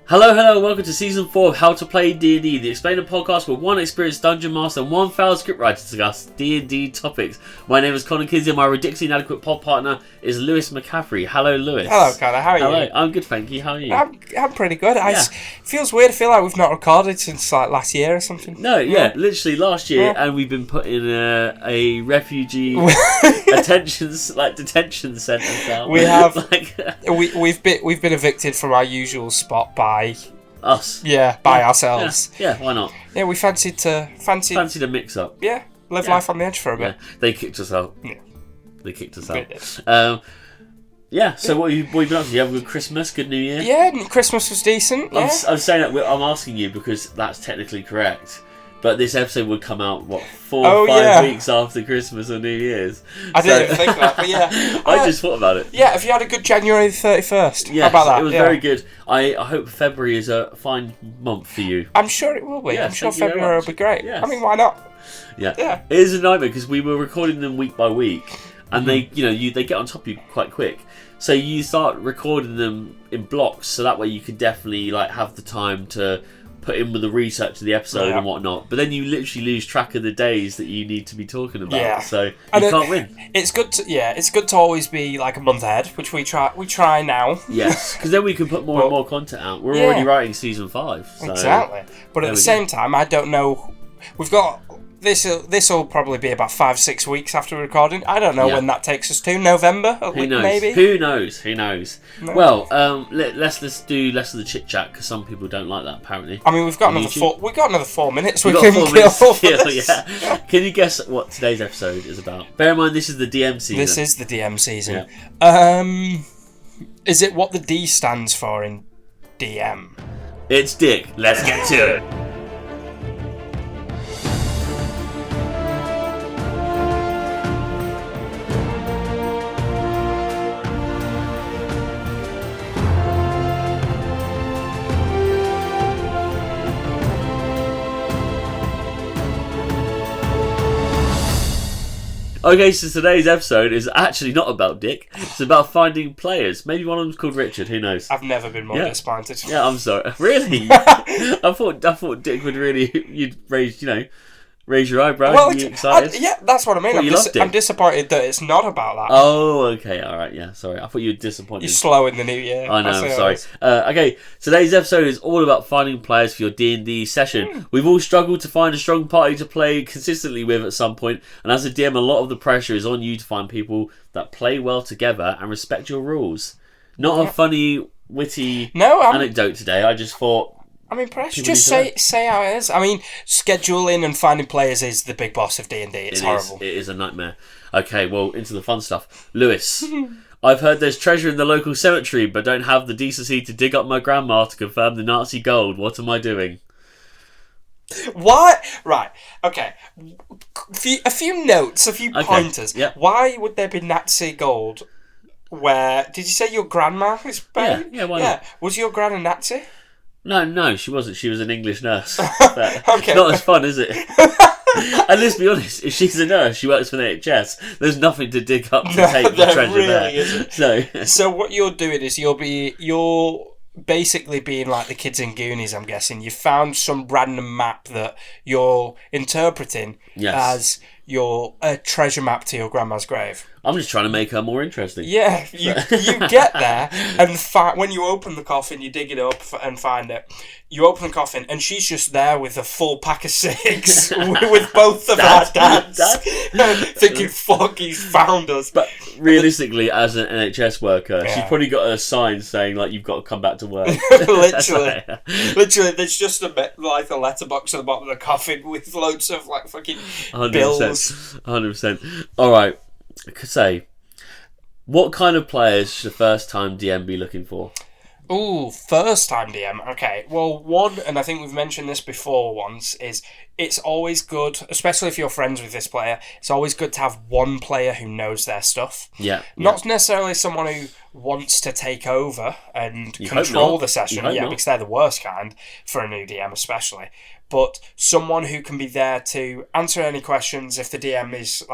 Hello, welcome to Season 4 of How to Play D&D, the explainer podcast where one experienced dungeon master and one failed scriptwriter discuss D&D topics. My name is Kinsey and my ridiculously inadequate pod partner is Lewis McCaffery. Hello, Lewis. Hello, Connor. How are you? Hello, I'm good, thank you. How are you? I'm pretty good. Yeah. It feels weird. I feel like we've not recorded since like last year or something. No, literally last year, and we've been put in a refugee detention centre now. We have. We've been evicted from our usual spot by us. Yeah, by ourselves. Yeah, why not? Yeah, we fancied a mix up. Yeah, live life on the edge for a bit. Yeah. They kicked us out. Yeah. They kicked us out. So what have you been up to? You have a good Christmas, good New Year? Yeah, Christmas was decent. Yeah. I'm saying that I'm asking you because that's technically correct. But this episode would come out, 4 or 5 weeks after Christmas or New Year's. I didn't think that, but yeah. I just thought about it. Yeah, have you had a good January the 31st? Yeah, how about that? It was very good. I hope February is a fine month for you. I'm sure it will be. I'm sure February will be great. Yes. I mean, why not? Yeah. It is a nightmare because we were recording them week by week. And they get on top of you quite quick. So you start recording them in blocks, so that way you can definitely have the time to put in with the research of the episode and whatnot. But then you literally lose track of the days that you need to be talking about. Yeah. So you can't win. It's good to always be like a month ahead, which we try now. Yes, because then we can put more and more content out. We're already writing season 5. So exactly. But at the same time, I don't know. We've got this will probably be about 5-6 weeks after recording. I don't know when that takes us to. November? Who knows? Maybe? Who knows? No. Well, let's do less of the chit chat because some people don't like that apparently. I mean, we've got another 4 minutes. We've got 4 minutes to kill. Yeah. Can you guess what today's episode is about? Bear in mind, this is the DM season. This is the DM season. Yeah. Is it what the D stands for in DM? It's Dick. Let's get to it. Okay, so today's episode is actually not about Dick. It's about finding players. Maybe one of them's called Richard. Who knows? I've never been more disappointed. Yeah, I'm sorry. Really? I thought Dick would you'd raise your eyebrows. Well, and be excited. That's what I mean. I'm disappointed that it's not about that. Oh, okay, all right, yeah. Sorry, I thought you were disappointed. You're slow in the new year. I know. I'm sorry. Okay, today's episode is all about finding players for your D&D session. We've all struggled to find a strong party to play consistently with at some point, and as a DM, a lot of the pressure is on you to find people that play well together and respect your rules. Not a funny, witty anecdote today. I just thought. I mean, perhaps just say how it is. I mean, scheduling and finding players is the big boss of D&D. It's horrible. It is a nightmare. Okay, well, into the fun stuff. Lewis, I've heard there's treasure in the local cemetery, but don't have the decency to dig up my grandma to confirm the Nazi gold. What am I doing? What? Right. Okay. A few notes, a few pointers. Yeah. Why would there be Nazi gold? Where did you say your grandma is buried? Yeah. Why not? Was your gran a Nazi? No, she wasn't. She was an English nurse. Okay. Not as fun, is it? And let's be honest, if she's a nurse, she works for the NHS. There's nothing to dig up to take the treasure really there. Isn't. So what you're doing is you're basically being like the kids in Goonies, I'm guessing. You found some random map that you're interpreting as a treasure map to your grandma's grave. I'm just trying to make her more interesting. Yeah, you get there, and when you open the coffin, you dig it up and find it. You open the coffin, and she's just there with a full pack of cigs with both of our dads. Thinking, fuck, he's found us. But realistically, as an NHS worker, she's probably got a sign saying, you've got to come back to work. Literally, there's just a letterbox at the bottom of the coffin with loads of, fucking 100%, bills. 100%. All right. I could say, what kind of players should a first-time DM be looking for? Ooh, first-time DM. Okay, well, one, and I think we've mentioned this before once, is it's always good, especially if you're friends with this player, it's always good to have one player who knows their stuff. Yeah. Not necessarily someone who wants to take over and control the session, because they're the worst kind, for a new DM especially. But someone who can be there to answer any questions if the DM is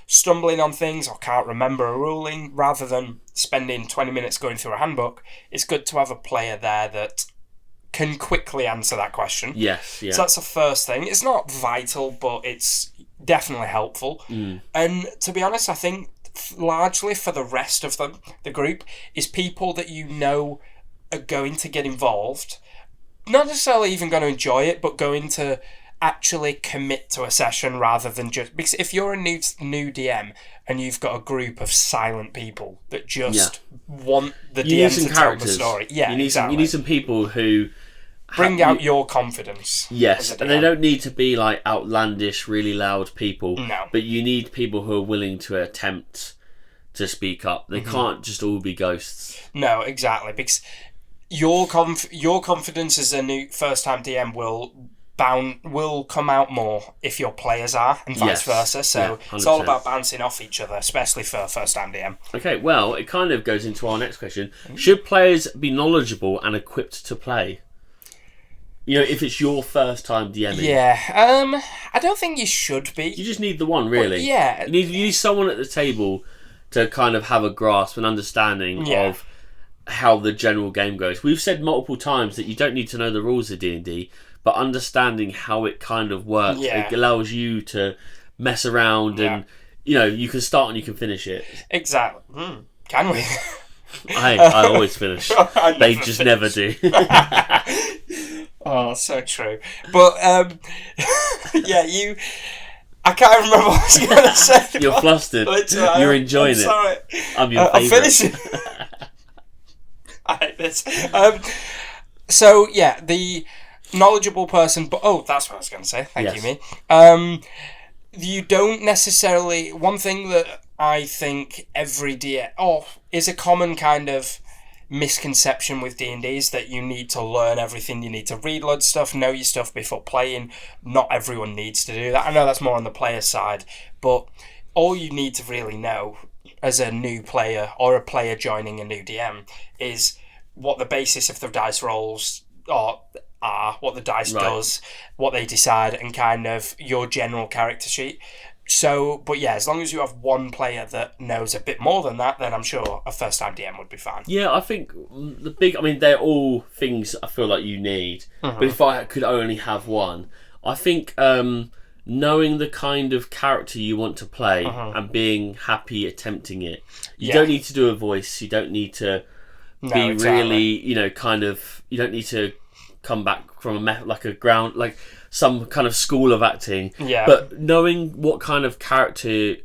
stumbling on things or can't remember a ruling, rather than spending 20 minutes going through a handbook. It's good to have a player there that can quickly answer that question. Yes, yeah. So that's the first thing. It's not vital, but it's definitely helpful. And to be honest, I think largely for the rest of the group is people that you know are going to get involved, not necessarily even going to enjoy it, but going to actually commit to a session rather than just... Because if you're a new DM and you've got a group of silent people that just want the DM to tell the story. Yeah, you need some people who... Bring out your confidence. Yes, and they don't need to be like outlandish, really loud people. No. But you need people who are willing to attempt to speak up. They can't just all be ghosts. No, exactly. Because your confidence as a new first-time DM will come out more if your players are, and vice versa. So it's all about bouncing off each other, especially for a first-time DM. Okay, well, it kind of goes into our next question. Should players be knowledgeable and equipped to play? You know, if it's your first time DMing. Yeah, I don't think you should be. You just need the one, really. Yeah. You need someone at the table to kind of have a grasp and understanding of how the general game goes. We've said multiple times that you don't need to know the rules of D&D, but understanding how it kind of works, it allows you to mess around and, you know, you can start and you can finish it. Exactly. Can we? I always finish. They just never do. Oh, so true. But, I can't remember what I was going to say. You're flustered. You're enjoying it. Sorry. I'm your favourite. I'm finishing. I hate this. So, yeah, the knowledgeable person... But that's what I was going to say. Thank you, me. You don't necessarily... One thing that I think every DM... is a common kind of misconception with D&D is that you need to learn everything. You need to read loads of stuff, know your stuff before playing. Not everyone needs to do that. I know that's more on the player side, but all you need to really know as a new player or a player joining a new DM is what the basis of the dice rolls are, what the dice does, what they decide, and kind of your general character sheet. So, but yeah, as long as you have one player that knows a bit more than that, then I'm sure a first-time DM would be fine. Yeah, I think they're all things I feel like you need. But if I could only have one, I think knowing the kind of character you want to play and being happy attempting it. You don't need to do a voice. You don't need to be really, you know, kind of... You don't need to come back from some kind of school of acting. Yeah. But knowing what kind of character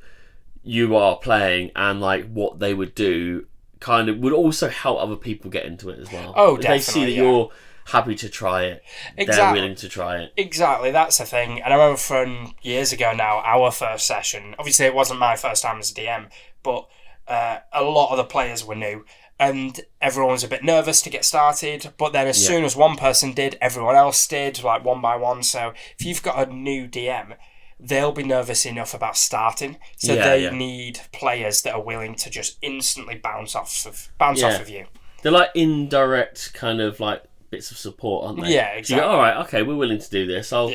you are playing and like what they would do kind of would also help other people get into it as well. Oh, if definitely. They see that you're happy to try it. They're willing to try it. Exactly, that's the thing. And I remember from years ago now, our first session, obviously it wasn't my first time as a DM, but a lot of the players were new. And everyone was a bit nervous to get started, but then as soon as one person did, everyone else did, like one by one. So if you've got a new DM, they'll be nervous enough about starting. So they need players that are willing to just instantly bounce off of you. They're like indirect kind of like bits of support, aren't they? Yeah, exactly. So you go, all right, okay, we're willing to do this. I'll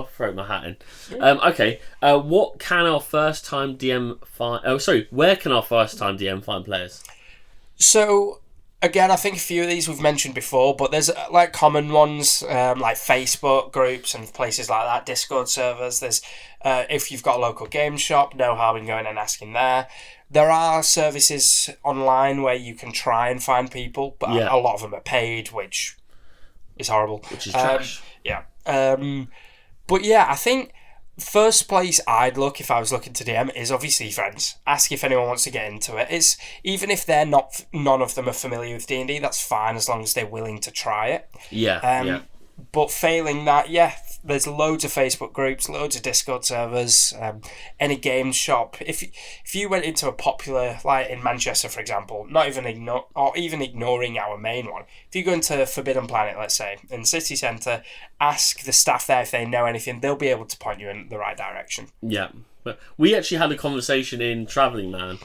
throw my hat in. Okay, what can our first time DM find? Where can our first time DM find players? So, again, I think a few of these we've mentioned before, but there's like common ones like Facebook groups and places like that, Discord servers. There's if you've got a local game shop, no harm in going and asking there. There are services online where you can try and find people, but a lot of them are paid, which is horrible. Which is trash. But yeah, I think... First place I'd look if I was looking to DM is obviously friends. Ask if anyone wants to get into it. It's even if they're not, none of them are familiar with D&D. That's fine as long as they're willing to try it. But failing that, there's loads of Facebook groups, loads of Discord servers, any game shop. If you went into a popular, like in Manchester, for example, not even ignoring our main one, if you go into Forbidden Planet, let's say, in the city centre, ask the staff there if they know anything, they'll be able to point you in the right direction. Yeah. But we actually had a conversation in Travelling Man,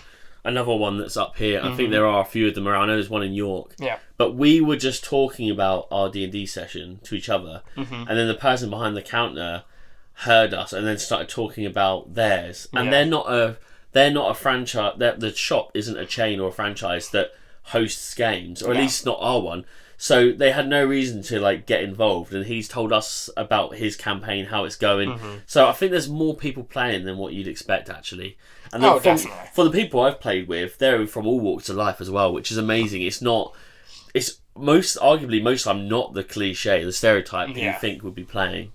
another one that's up here. I think there are a few of them around. I know there's one in York. Yeah. But we were just talking about our D&D session to each other, and then the person behind the counter heard us and then started talking about theirs. And they're not a franchise. The shop isn't a chain or a franchise that hosts games, or at least not our one. So they had no reason to like get involved, and he's told us about his campaign, how it's going. So I think there's more people playing than what you'd expect, actually. And definitely. For the people I've played with, they're from all walks of life as well, which is amazing. It's arguably most of the time not the cliche, the stereotype you think would be playing.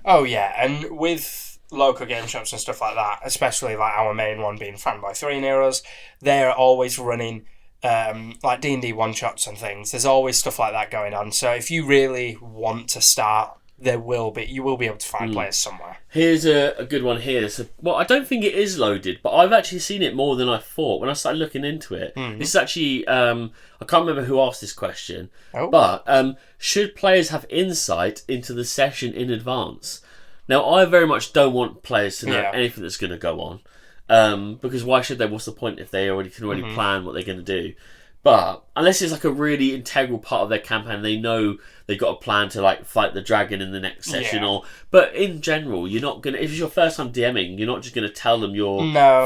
Oh yeah, and with local game shops and stuff like that, especially like our main one being Fanboy 3 near us, they're always running like D&D one-shots and things. There's always stuff like that going on. So if you really want to start, you will be able to find players somewhere. Here's a good one here. So, I don't think it is loaded, but I've actually seen it more than I thought when I started looking into it. This is actually, I can't remember who asked this question, but should players have insight into the session in advance? Now, I very much don't want players to know anything that's going to go on. Because why should they? What's the point if they can already plan what they're going to do? But unless it's like a really integral part of their campaign, they know they've got a plan to like fight the dragon in the next session. But in general, you're not gonna. If it's your first time DMing, you're not just gonna tell them your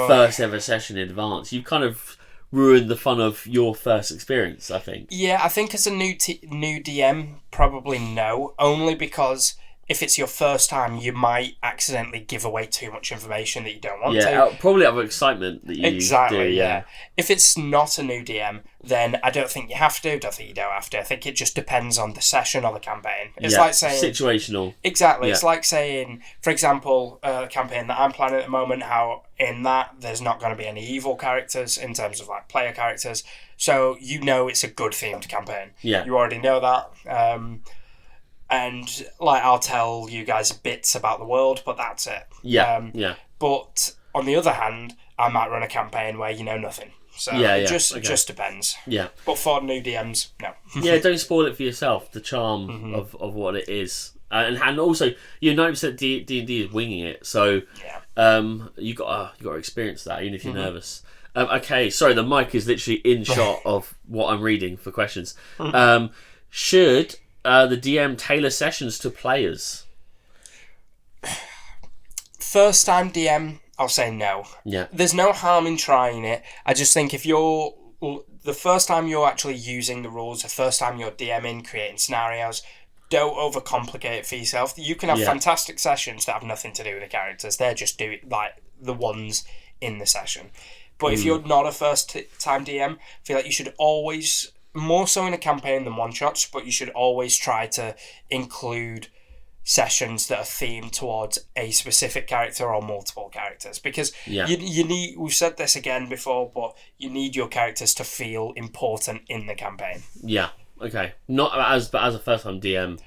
first ever session in advance. You kind of ruined the fun of your first experience, I think. Yeah, I think as a new DM, probably no. Only because if it's your first time, you might accidentally give away too much information that you don't want to. Probably out of excitement that you do. Yeah. If it's not a new DM, then I don't think you have to. Don't think you don't have to. I think it just depends on the session or the campaign. It's like saying situational. Exactly. Yeah. It's like saying, for example, a campaign that I'm planning at the moment, how in that there's not going to be any evil characters in terms of like player characters. So it's a good themed campaign. Yeah. You already know that. And like I'll tell you guys bits about the world, but that's it. Yeah. But on the other hand, I might run a campaign where you know nothing. So it just depends. Yeah. But for new DMs, no. Yeah, don't spoil it for yourself. The charm of what it is, and also 90% D&D is winging it. So you got to experience that even if you're nervous. Okay, sorry, the mic is literally in shot of what I'm reading for questions. Should the DM tailor sessions to players? First time DM, I'll say no. Yeah. There's no harm in trying it. I just think if you're the first time you're actually using the rules, the first time you're DMing, creating scenarios, don't overcomplicate it for yourself. You can have fantastic sessions that have nothing to do with the characters. They're just doing like the ones in the session. But if you're not a first time DM, I feel like you should always, more so in a campaign than one shots, but you should always try to include sessions that are themed towards a specific character or multiple characters, because you need, we've said this again before, but you need your characters to feel important in the campaign. Okay, but as a first time DM,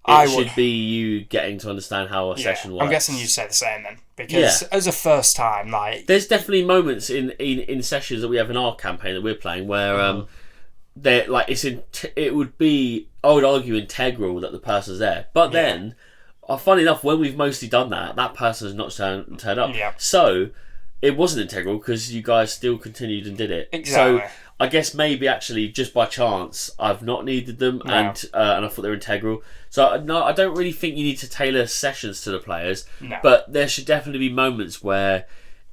it should be you getting to understand how a session works. I'm guessing you'd say the same then, because as a first time, like, there's definitely moments in sessions that we have in our campaign that we're playing where they're like it would be, I would argue, integral that the person's there, but then funny enough, when we've mostly done that person has not turned up. So it wasn't integral because you guys still continued and did it. Exactly. So I guess maybe actually just by chance I've not needed them, and I thought they were integral. So no, I don't really think you need to tailor sessions to the players, but there should definitely be moments where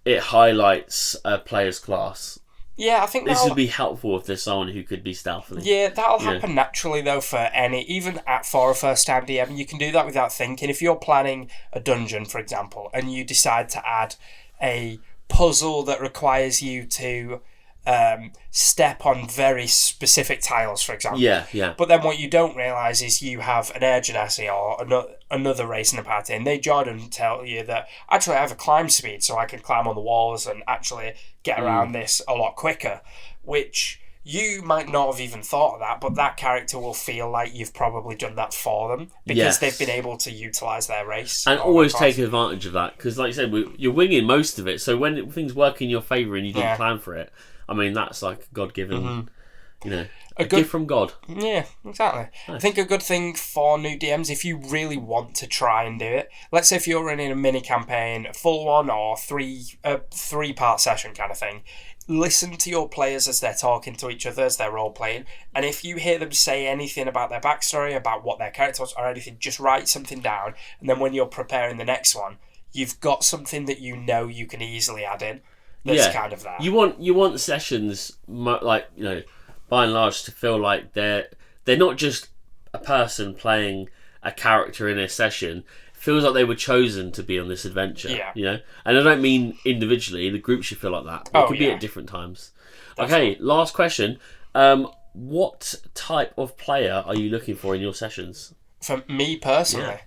it highlights a player's class. Yeah, I think this would be helpful if there's someone who could be stealthily. Yeah, that'll happen naturally though for a first time DM. You can do that without thinking. If you're planning a dungeon, for example, and you decide to add a puzzle that requires you to step on very specific tiles, for example. But then what you don't realise is you have an Air Genasi or another race in the party, and they join and tell you that actually I have a climb speed, so I can climb on the walls and actually get around this a lot quicker, which you might not have even thought of that, but that character will feel like you've probably done that for them because they've been able to utilise their race. And always take advantage of that, because like you said, you're winging most of it, so when things work in your favour and you didn't plan for it, I mean, that's like God-given, a gift from God. Yeah, exactly. Nice. I think a good thing for new DMs, if you really want to try and do it, let's say if you're running a mini campaign, a full one, or three-part session kind of thing, listen to your players as they're talking to each other, as they're role-playing, and if you hear them say anything about their backstory, about what their character was, or anything, just write something down, and then when you're preparing the next one, you've got something that you know you can easily add in. That's kind of that. You want sessions like by and large, to feel like they're not just a person playing a character in a session. It feels like they were chosen to be on this adventure. Yeah. You know? And I don't mean individually. The group should feel like that. It could be at different times. Okay, last question. What type of player are you looking for in your sessions? For me personally,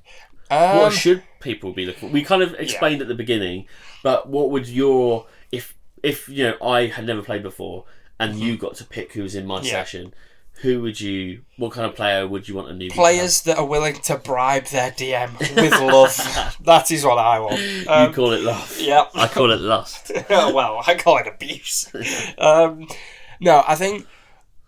what should people be looking for? We kind of explained at the beginning, but what would your if I had never played before and you got to pick who was in my session, what kind of player would you want a newbie? Players that are willing to bribe their DM with love. That is what I want. You call it love. Yeah. I call it lust. Well, I call it abuse. No, I think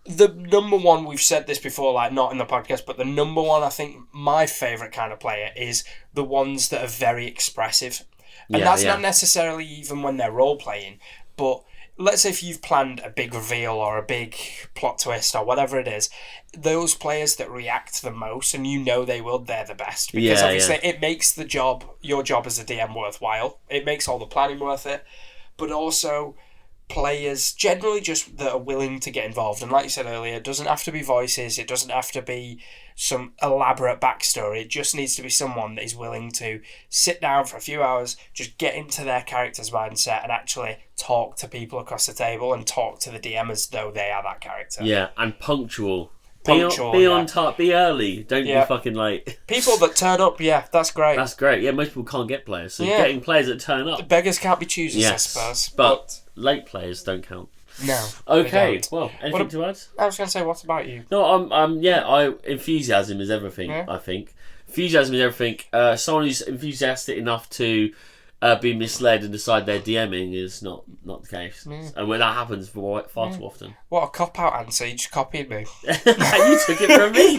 the number one, we've said this before, like not in the podcast, but the number one, I think my favourite kind of player is the ones that are very expressive. And that's not necessarily even when they're role-playing, but let's say if you've planned a big reveal or a big plot twist or whatever it is, those players that react the most, and they're the best. Because obviously it makes your job as a DM worthwhile. It makes all the planning worth it. But also players generally just that are willing to get involved. And like you said earlier, it doesn't have to be voices. It doesn't have to be some elaborate backstory. It just needs to be someone that is willing to sit down for a few hours, just get into their character's mindset and actually talk to people across the table and talk to the DM as though they are that character. Yeah, and punctual. Be on time. Be early. Don't be fucking late. People that turn up, that's great. That's great. Yeah, most people can't get players, so getting players that turn up. Beggars can't be choosers, I suppose. But late players don't count. No. Okay. Well, anything to add? I was going to say, what about you? No, enthusiasm is everything. Yeah. I think enthusiasm is everything. Someone who's enthusiastic enough to be misled and decide they're DMing is not the case, and when that happens far too often. What a cop-out answer! You just copied me. You took it from me.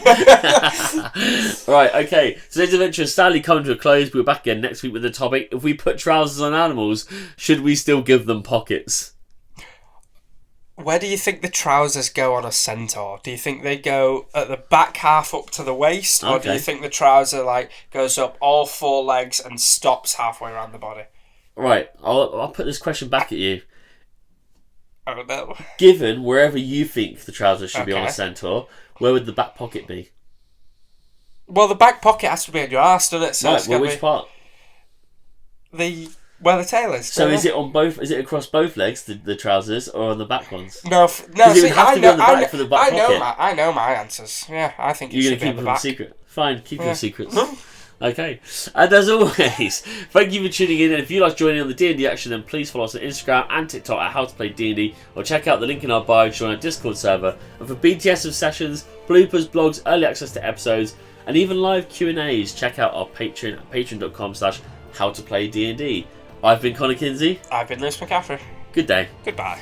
Right, okay. Today's adventure is sadly coming to a close. We're back again next week with the topic: if we put trousers on animals, should we still give them pockets? Where do you think the trousers go on a centaur? Do you think they go at the back half up to the waist? Or do you think the trouser goes up all four legs and stops halfway around the body? Right, I'll put this question back at you. I don't know. Given wherever you think the trousers should be on a centaur, where would the back pocket be? Well, the back pocket has to be on your arse, doesn't it? So which part? Where the tail is. So is it on both? Is it across both legs, the trousers, or on the back ones? No. See, I know my answers. Yeah, I think you're going to keep them a secret. Fine, keep your secrets. Okay, and as always, thank you for tuning in. And if you like joining on the D&D action, then please follow us on Instagram and TikTok at How to Play D&D, or check out the link in our bio to join our Discord server. And for BTS of sessions, bloopers, blogs, early access to episodes, and even live Q&As, check out our Patreon at patreon.com/howtoplaydnd. I've been Connor Kinsey. I've been Lewis McCaffery. Good day. Goodbye.